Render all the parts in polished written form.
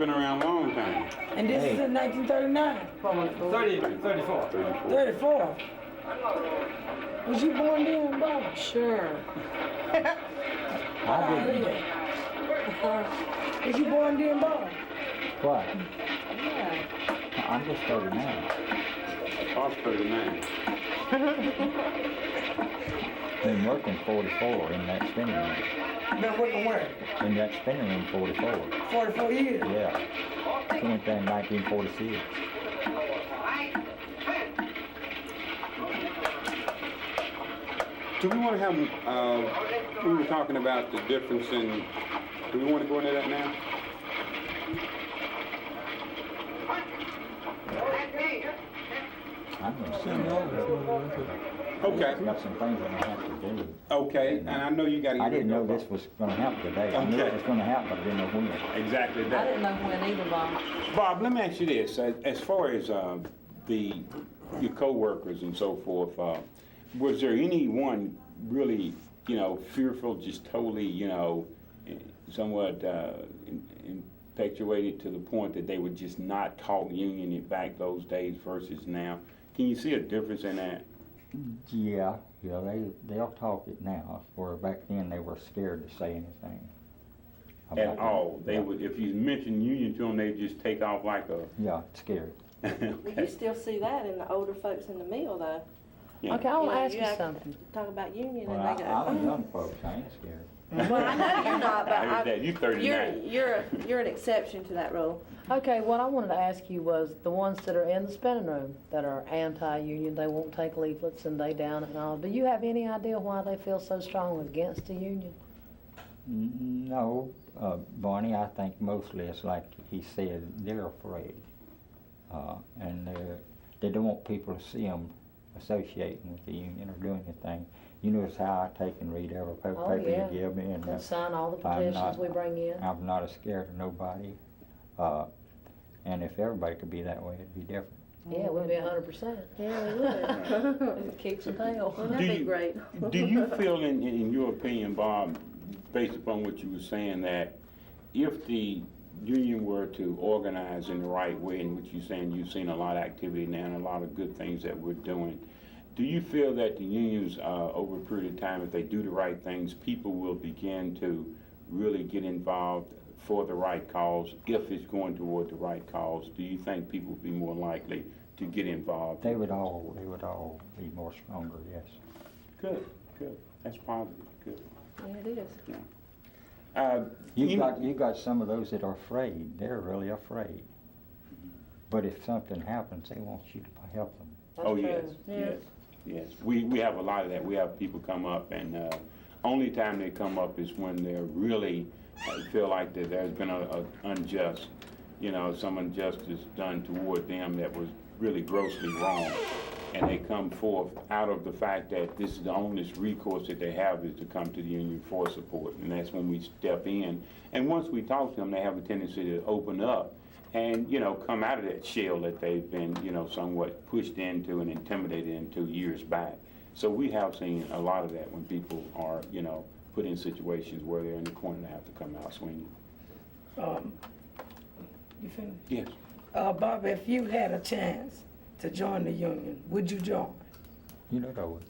been around a long time. And this is in 1939? 34. 34? Was you born then, Bob? Sure. I didn't. Was you born then, Bob? What? Yeah. I'm just 39. Bob's 39. Been working 44 in that spinning room. Been working where? In that spinning room 44. 44 years? Yeah. Went there in 1946. Do we want to have, we were talking about the difference in, do we want to go into that now? I'm going to send it. Okay. Got some things I'm going to have to do. Okay, and I know you got to get I didn't know ready to this was going to happen today. I knew it was going to happen, but I didn't know when. Exactly I that. didn't know when either, Bob. Bob, let me ask you this. As far as your co-workers and so forth, was there anyone really, fearful, just totally, somewhat infatuated to the point that they would just not talk union back those days versus now? Can you see a difference in that? Yeah, they'll talk it now, where back then they were scared to say anything. At all? They would, if you mention union to them, they'd just take off like a... Yeah, scared. But you still see that in the older folks in the mill, though. Yeah. Okay, I want to ask you you act- something. Talk about union Well, and they go, I'm young folks, I ain't scared. Well, I know you're not, but I heard that. You 39. you're an exception to that rule. Okay, what I wanted to ask you was the ones that are in the spinning room that are anti-union, they won't take leaflets and they down it and all. Do you have any idea why they feel so strong against the union? No, Barney, I think mostly it's like he said, they're afraid. And they don't want people to see them associating with the union or doing anything. You notice how I take and read every paper yeah. you give me. And sign all the I'm petitions not- we bring in? I'm not as scared of nobody. And if everybody could be that way, it'd be different. Yeah, we'd be 100%. Yeah, we would. It kicks the tail. Well, that'd be great. Do you feel, in your opinion, Bob, based upon what you were saying, that if the union were to organize in the right way, in which you're saying you've seen a lot of activity now and a lot of good things that we're doing, do you feel that the unions, over a period of time, if they do the right things, people will begin to really get involved for the right cause, if it's going toward the right cause? Do you think people would be more likely to get involved? They would all be more stronger, yes. Good, good. That's positive. Good. Yeah, it is. Yeah. You got some of those that are afraid. They're really afraid. But if something happens, they want you to help them. That's Oh, true. yes, Yeah. yes, yes. We have a lot of that. We have people come up, and only time they come up is when they're really feel like that there's been a unjust, some injustice done toward them that was really grossly wrong. And they come forth out of the fact that this is the only recourse that they have is to come to the union for support. And that's when we step in. And once we talk to them, they have a tendency to open up and, come out of that shell that they've been, somewhat pushed into and intimidated into years back. So we have seen a lot of that when people are, put in situations where they're in the corner and have to come out swinging. You finished? Yes. Bob, if you had a chance to join the union, would you join? You know I would.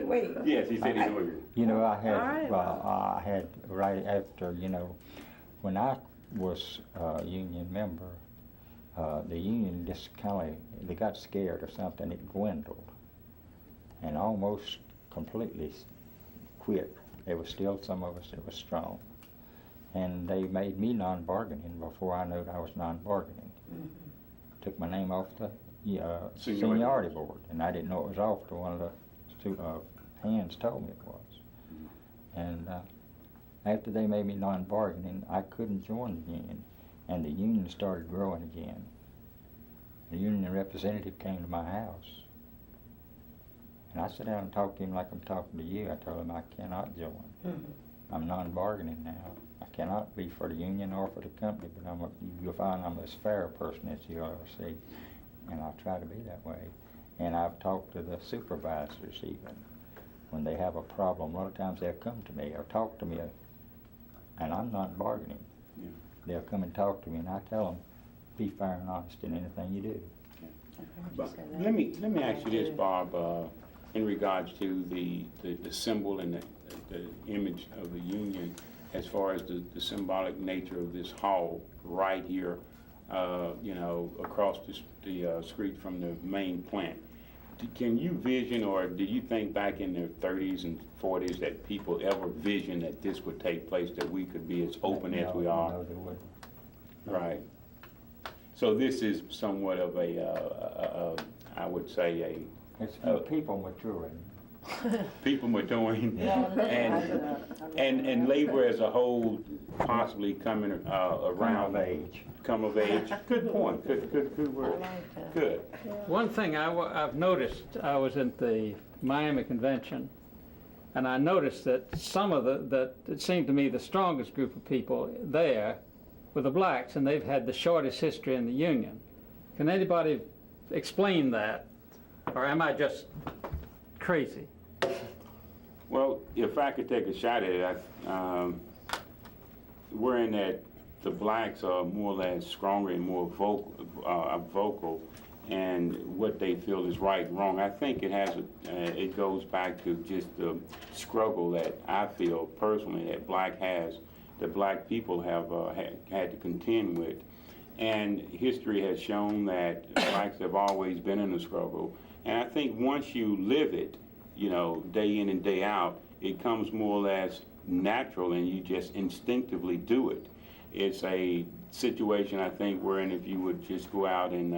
Wait. Yes, he said he would. I had, All right, I had right after, when I was a union member, the union just they got scared or something, it dwindled and almost completely quit. There was still some of us that were strong. And they made me non-bargaining before I knew I was non-bargaining. Mm-hmm. Took my name off the seniority board, and I didn't know it was off till one of the Haynes told me it was. Mm-hmm. And after they made me non-bargaining, I couldn't join the union, and the union started growing again. The union representative came to my house, and I sat down and talked to him like I'm talking to you. I told him I cannot join. Mm-hmm. I'm non-bargaining now. I cannot be for the union or for the company, but you'll find I'm as fair a person as you'll ever see, and I'll try to be that way. And I've talked to the supervisors even. When they have a problem, a lot of times they'll come to me or talk to me, and I'm not bargaining. Yeah. they'll come and talk to me, and I tell them, be fair and honest in anything you do. But let me ask you this, Bob, in regards to the symbol and the image of the union, as far as the symbolic nature of this hall right here, you know, across the street from the main plant. Can you vision, or do you think back in the 30s and 40s that people ever visioned that this would take place, that we could be as open as we are? No, they wouldn't. Right. So this is somewhat of I would say It's people maturing. people maturing and labor as a whole possibly coming around Come of age. Come of age. Good point. Good word. Good. One thing I've noticed, I was at the Miami convention, and I noticed that some of that it seemed to me the strongest group of people there were the blacks, and they've had the shortest history in the union. Can anybody explain that, or am I just crazy? Well, if I could take a shot at it, we're in that the blacks are more or less stronger and more vocal, and what they feel is right and wrong. I think it goes back to just the struggle that I feel personally that black people have had to contend with. And history has shown that blacks have always been in a struggle. And I think once you live it, you know, day in and day out, it comes more or less natural, and you just instinctively do it. It's a situation, I think, wherein if you would just go out and,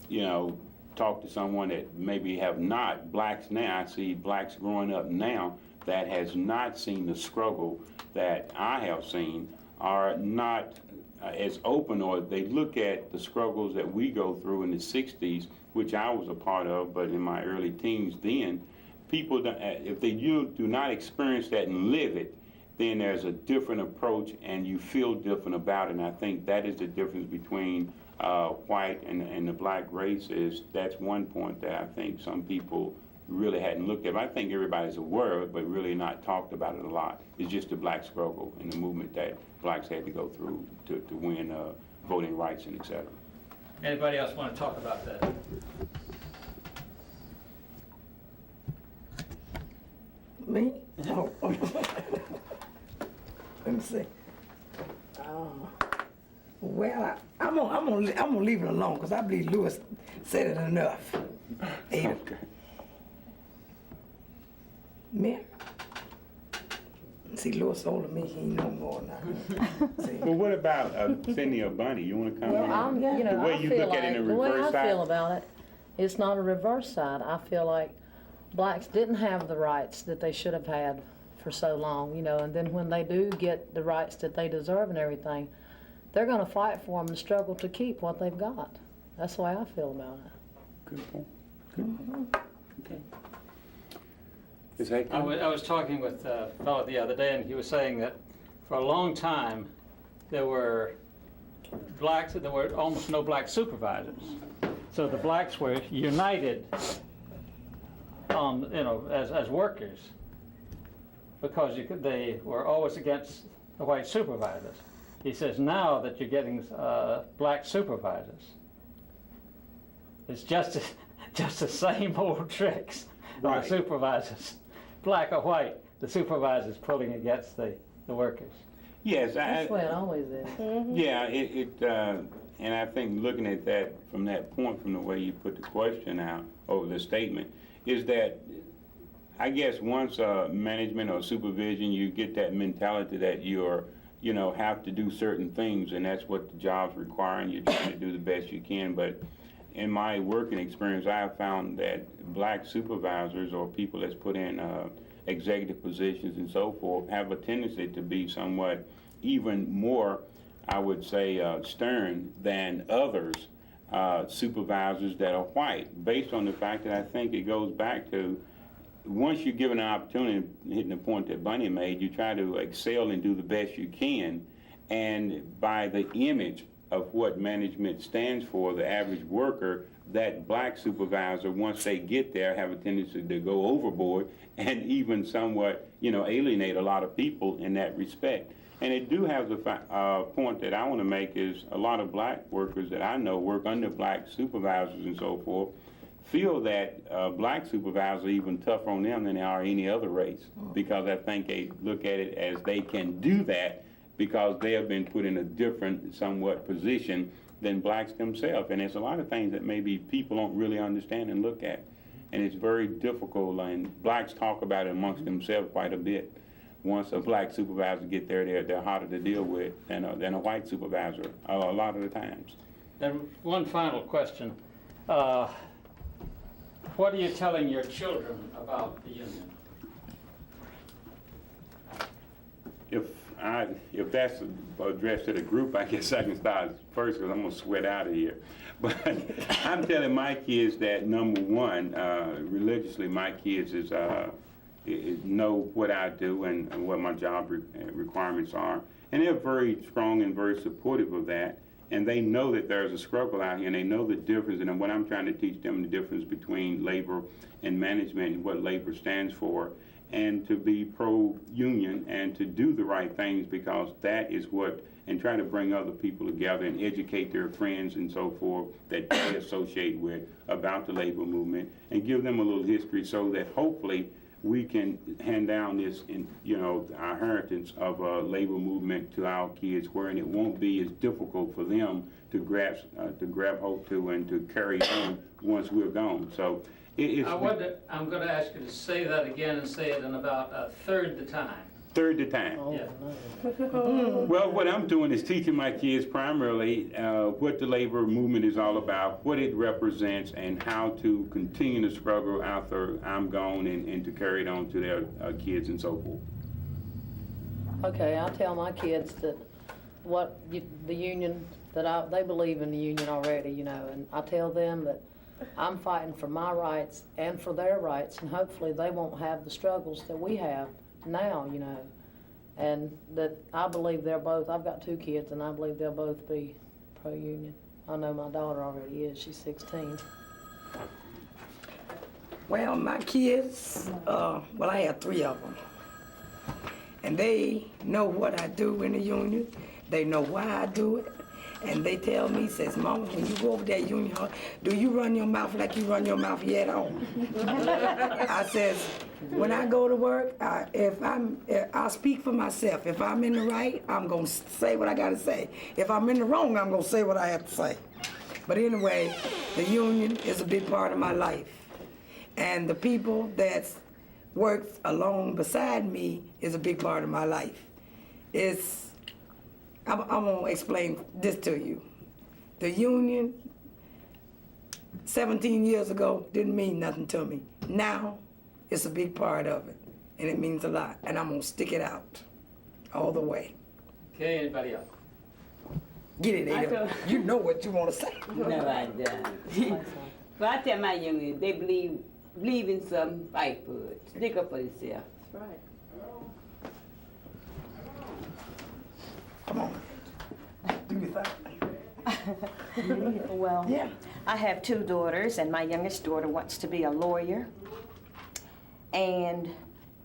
you know, talk to someone that maybe have not, blacks now, I see blacks growing up now that has not seen the struggle that I have seen, are not as open, or they look at the struggles that we go through in the 60s, which I was a part of, but in my early teens then, people, if they do not experience that and live it, then there's a different approach and you feel different about it. And I think that is the difference between white and the black race. That's one point that I think some people really hadn't looked at. I think everybody's aware of it, but really not talked about it a lot. It's just the black struggle and the movement that blacks had to go through to win voting rights and et cetera. Anybody else want to talk about that? Me? Oh. Let me see. Well, I'm gonna leave it alone because I believe Lewis said it enough. Ada. Okay. Me? See, Lewis older than me, he know more now. See. Well, what about Cynthia or Bunny? You want to come Well, in? you know, The way I you feel look at it in like, the way reverse I side? feel about it, it's not a reverse side. I feel like blacks didn't have the rights that they should have had for so long, you know, and then when they do get the rights that they deserve and everything, they're gonna fight for them and struggle to keep what they've got. That's the way I feel about it. Good point. Good point. Okay. Is that I was talking with a fellow the other day, and he was saying that for a long time there were almost no black supervisors. So the blacks were united on, you know, as workers, because they were always against the white supervisors. He says now that you're getting black supervisors, it's just the same old tricks of Right. the supervisors, black or white, the supervisors pulling against the workers. Yes, That's the way it always is. yeah, and I think looking at that from that point, from the way you put the question out, or the statement, is that I guess once management or supervision, you get that mentality that have to do certain things, and that's what the jobs require, and you're trying to do the best you can. But in my working experience, I have found that black supervisors or people that's put in executive positions and so forth have a tendency to be somewhat even more, I would say, stern than others supervisors that are white, based on the fact that I think it goes back to once you're given an opportunity, hitting the point that Bunny made, you try to excel and do the best you can, and by the image of what management stands for, the average worker that black supervisor, once they get there, have a tendency to go overboard and even somewhat, alienate a lot of people in that respect. And it do have the point that I want to make is a lot of black workers that I know work under black supervisors and so forth, feel that black supervisors are even tougher on them than they are any other race, because I think they look at it as they can do that because they have been put in a different, somewhat position than blacks themselves. And there's a lot of things that maybe people don't really understand and look at. And it's very difficult, and blacks talk about it amongst themselves quite a bit. Once a black supervisor get there, they're harder to deal with than a white supervisor a lot of the times. And one final question. What are you telling your children about the union? If that's addressed to the group, I guess I can start first because I'm going to sweat out of here. But I'm telling my kids that, number one, religiously, my kids know what I do and what my job requirements are. And they're very strong and very supportive of that. And they know that there's a struggle out here, and they know the difference. And what I'm trying to teach them, the difference between labor and management and what labor stands for, and to be pro-union and to do the right things, because that is what, and try to bring other people together and educate their friends and so forth that they associate with about the labor movement, and give them a little history so that hopefully we can hand down this, our inheritance of a labor movement to our kids, wherein it won't be as difficult for them to grab hold to and to carry on once we're gone. So I'm going to ask you to say that again and say it in about a third the time. Third the time. Yeah. Well, what I'm doing is teaching my kids primarily what the labor movement is all about, what it represents, and how to continue the struggle after I'm gone, and to carry it on to their kids and so forth. Okay, I tell my kids that the union, that they believe in the union already, and I tell them that I'm fighting for my rights and for their rights, and hopefully they won't have the struggles that we have now, and that I believe they're both, I've got 2 kids, and I believe they'll both be pro-union. I know my daughter already is, she's 16. Well, my kids, I have 3 of them. And they know what I do in the union. They know why I do it. And they tell me, says, Mama, when you go over that union hall, do you run your mouth like you run your mouth here at home? I says, when I go to work, I'll speak for myself. If I'm in the right, I'm going to say what I got to say. If I'm in the wrong, I'm going to say what I have to say. But anyway, the union is a big part of my life. And the people that work along beside me is a big part of my life. I'm going to explain this to you. The union, 17 years ago, didn't mean nothing to me. Now, it's a big part of it, and it means a lot, and I'm going to stick it out all the way. Okay, anybody else? Get it, Ada. You know what you want to say. No, I don't. But I tell my youngins, they believe in something, fight for it, stick up for yourself. That's right. Come on. Do your thing. Well, Yeah. I have 2 daughters, and my youngest daughter wants to be a lawyer. And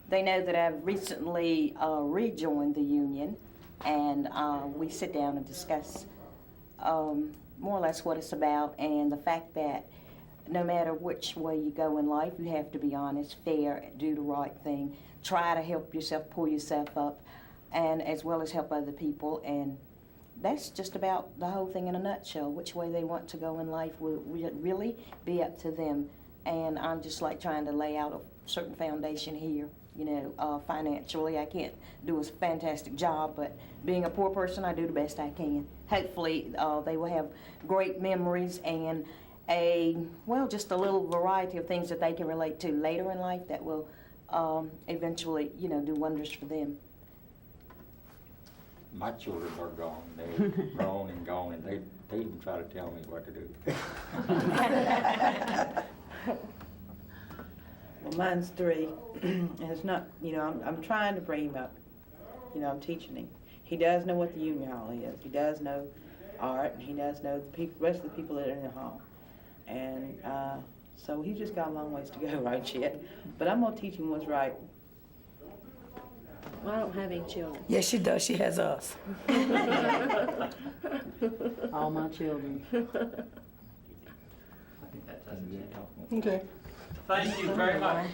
they know that I've recently rejoined the union, and we sit down and discuss more or less what it's about, and the fact that no matter which way you go in life, you have to be honest, fair, do the right thing, try to help yourself, pull yourself up, and as well as help other people. And that's just about the whole thing in a nutshell. Which way they want to go in life will really be up to them. And I'm just like trying to lay out a certain foundation here. Financially, I can't do a fantastic job, but being a poor person, I do the best I can. Hopefully, they will have great memories and just a little variety of things that they can relate to later in life that will eventually, do wonders for them. My children are gone. They're grown and gone, and they even try to tell me what to do. Well, mine's 3, and it's not, I'm trying to bring him up. I'm teaching him. He does know what the union hall is. He does know art, and he does know the rest of the people that are in the hall. And so he's just got a long ways to go right yet. But I'm gonna teach him what's right. Well, I don't have any children. Yes, she does. She has us. All my children. Okay. Thank you very much.